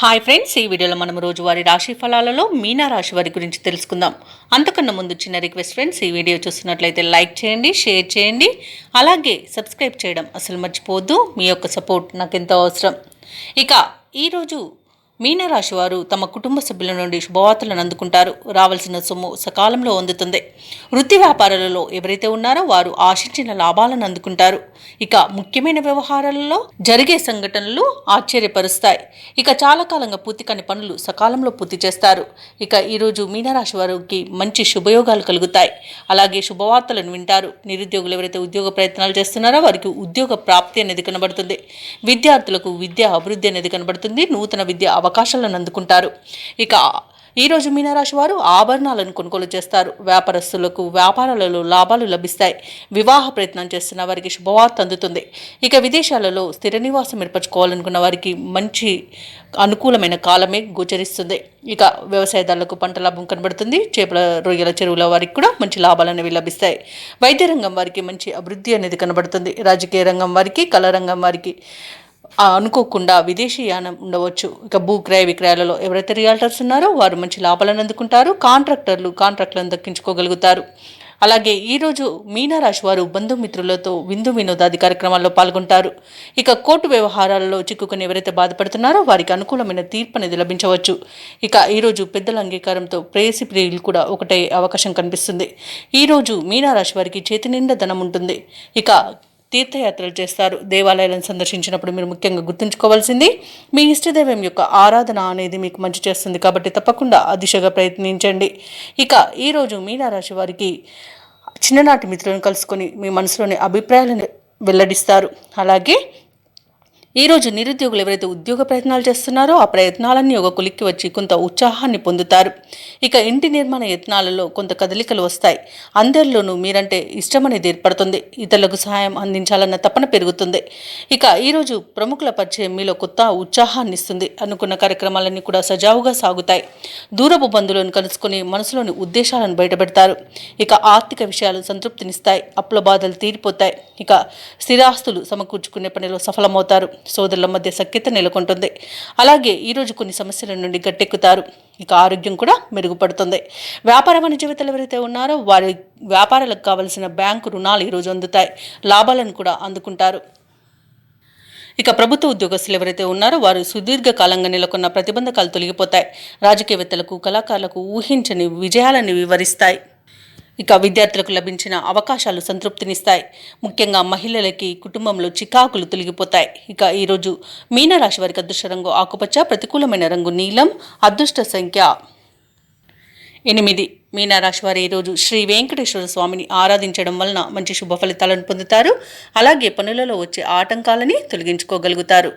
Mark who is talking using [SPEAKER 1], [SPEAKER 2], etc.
[SPEAKER 1] Hi friends, ఈ వీడియోలో మనం రోజువారీ రాశి ఫలాలలో మీనా రాశి వారి గురించి తెలుసుకుందాం. అంతకన్నా ముందు చిన్న రిక్వెస్ట్ ఫ్రెండ్స్, ఈ వీడియో చూస్తున్నట్లయితే లైక్ చేయండి, షేర్ చేయండి, అలాగే సబ్స్క్రైబ్ చేయడం అసలు మర్చిపోవద్దు. మీ యొక్క సపోర్ట్ నాకు ఎంతో అవసరం. ఇక ఈరోజు మీనరాశి వారు తమ కుటుంబ సభ్యుల నుండి శుభవార్తలను అందుకుంటారు. రావాల్సిన సొమ్ము సకాలంలో అందుతుంది. వృత్తి వ్యాపారాలలో ఎవరైతే ఉన్నారో వారు ఆశించిన లాభాలను అందుకుంటారు. ఇక ముఖ్యమైన వ్యవహారాలలో జరిగే సంఘటనలు ఆశ్చర్యపరుస్తాయి. ఇక చాలా కాలంగా పూర్తి కాని పనులు సకాలంలో పూర్తి చేస్తారు. ఇక ఈరోజు మీనరాశి వారికి మంచి శుభయోగాలు కలుగుతాయి. అలాగే శుభవార్తలను వింటారు. నిరుద్యోగులు ఎవరైతే ఉద్యోగ ప్రయత్నాలు చేస్తున్నారో వారికి ఉద్యోగ ప్రాప్తి అనేది కనబడుతుంది. విద్యార్థులకు విద్యా అభివృద్ధి అనేది కనబడుతుంది. నూతన విద్య అవకాశాలను అందుకుంటారు. ఇక ఈరోజు మీనరాశి వారు ఆభరణాలను కొనుగోలు చేస్తారు. వ్యాపారస్తులకు వ్యాపారాలలో లాభాలు లభిస్తాయి. వివాహ ప్రయత్నం చేస్తున్న వారికి శుభవార్త అందుతుంది. ఇక విదేశాలలో స్థిర నివాసం ఏర్పరచుకోవాలనుకున్న వారికి మంచి అనుకూలమైన కాలమే గోచరిస్తుంది. ఇక వ్యవసాయదారులకు పంట లాభం కనబడుతుంది. చేపల రొయ్యల చెరువుల వారికి కూడా మంచి లాభాలు అనేవి లభిస్తాయి. వైద్య రంగం వారికి మంచి అభివృద్ధి అనేది కనబడుతుంది. రాజకీయ రంగం వారికి, కళా రంగం వారికి అనుకోకుండా విదేశీయానం ఉండవచ్చు. ఇక భూ క్రయ విక్రయాలలో ఎవరైతే రియాల్టర్స్ ఉన్నారో వారు మంచి లాభాలను అందుకుంటారు. కాంట్రాక్టర్లను దక్కించుకోగలుగుతారు. అలాగే ఈరోజు మీనరాశి వారు బంధుమిత్రులతో విందు వినోదాది కార్యక్రమాల్లో పాల్గొంటారు. ఇక కోర్టు వ్యవహారాలలో చిక్కుకుని ఎవరైతే బాధపడుతున్నారో వారికి అనుకూలమైన తీర్పు అనేది లభించవచ్చు. ఇక ఈరోజు పెద్దల అంగీకారంతో ప్రేయసి ప్రియులు కూడా ఒకటే అవకాశం కనిపిస్తుంది. ఈరోజు మీనరాశి వారికి చేతి నిండా ధనం ఉంటుంది. ఇక తీర్థయాత్రలు చేస్తారు. దేవాలయాలను సందర్శించినప్పుడు మీరు ముఖ్యంగా గుర్తుంచుకోవాల్సింది మీ ఇష్టదైవం యొక్క ఆరాధన అనేది మీకు మంచి చేస్తుంది. కాబట్టి తప్పకుండా ఆ దిశగా ప్రయత్నించండి. ఇక ఈరోజు మీనరాశి వారికి చిన్ననాటి మిత్రులను కలుసుకొని మీ మనసులోని అభిప్రాయాలను వెల్లడిస్తారు. అలాగే ఈరోజు నిరుద్యోగులు ఎవరైతే ఉద్యోగ ప్రయత్నాలు చేస్తున్నారో ఆ ప్రయత్నాలన్నీ ఒక కొలిక్కి వచ్చి కొంత ఉత్సాహాన్ని పొందుతారు. ఇక ఇంటి నిర్మాణ యత్నాలలో కొంత కదలికలు వస్తాయి. అందరిలోనూ మీరంటే ఇష్టం అనేది ఏర్పడుతుంది. ఇతరులకు సహాయం అందించాలన్న తపన పెరుగుతుంది. ఇక ఈరోజు ప్రముఖుల పరిచయం మీలో కొత్త ఉత్సాహాన్ని ఇస్తుంది. అనుకున్న కార్యక్రమాలన్నీ కూడా సజావుగా సాగుతాయి. దూరపు బంధువులను కలుసుకొని మనసులోని ఉద్దేశాలను బయటపెడతారు. ఇక ఆర్థిక విషయాలు సంతృప్తినిస్తాయి. అప్పుల బాధలు తీరిపోతాయి. ఇక స్థిరాస్తులు సమకూర్చుకునే పనిలో సఫలమవుతారు. సోదరుల మధ్య సఖ్యత నెలకొంటుంది. అలాగే ఈరోజు కొన్ని సమస్యల నుండి గట్టెక్కుతారు. ఇక ఆరోగ్యం కూడా మెరుగుపడుతుంది. వ్యాపార వాణిజ్యవేత్తలు ఎవరైతే ఉన్నారో వారి వ్యాపారాలకు కావలసిన బ్యాంకు రుణాలు ఈరోజు అందుతాయి. లాభాలను కూడా అందుకుంటారు. ఇక ప్రభుత్వ ఉద్యోగస్తులు ఎవరైతే ఉన్నారో వారు సుదీర్ఘకాలంగా నెలకొన్న ప్రతిబంధకాలు తొలగిపోతాయి. రాజకీయవేత్తలకు, కళాకారులకు ఊహించని విజయాలను వివరిస్తాయి. ఇక విద్యార్థులకు లభించిన అవకాశాలు సంతృప్తినిస్తాయి. ముఖ్యంగా మహిళలకి కుటుంబంలో చికాకులు తొలగిపోతాయి. ఇక ఈరోజు మీనరాశి వారికి అదృష్ట రంగు ఆకుపచ్చ, ప్రతికూలమైన రంగు నీలం, అదృష్ట సంఖ్య 8. మీనరాశి వారు ఈరోజు శ్రీ వెంకటేశ్వర స్వామిని ఆరాధించడం వలన మంచి శుభ ఫలితాలను పొందుతారు. అలాగే పనులలో వచ్చే ఆటంకాలని తొలగించుకోగలుగుతారు.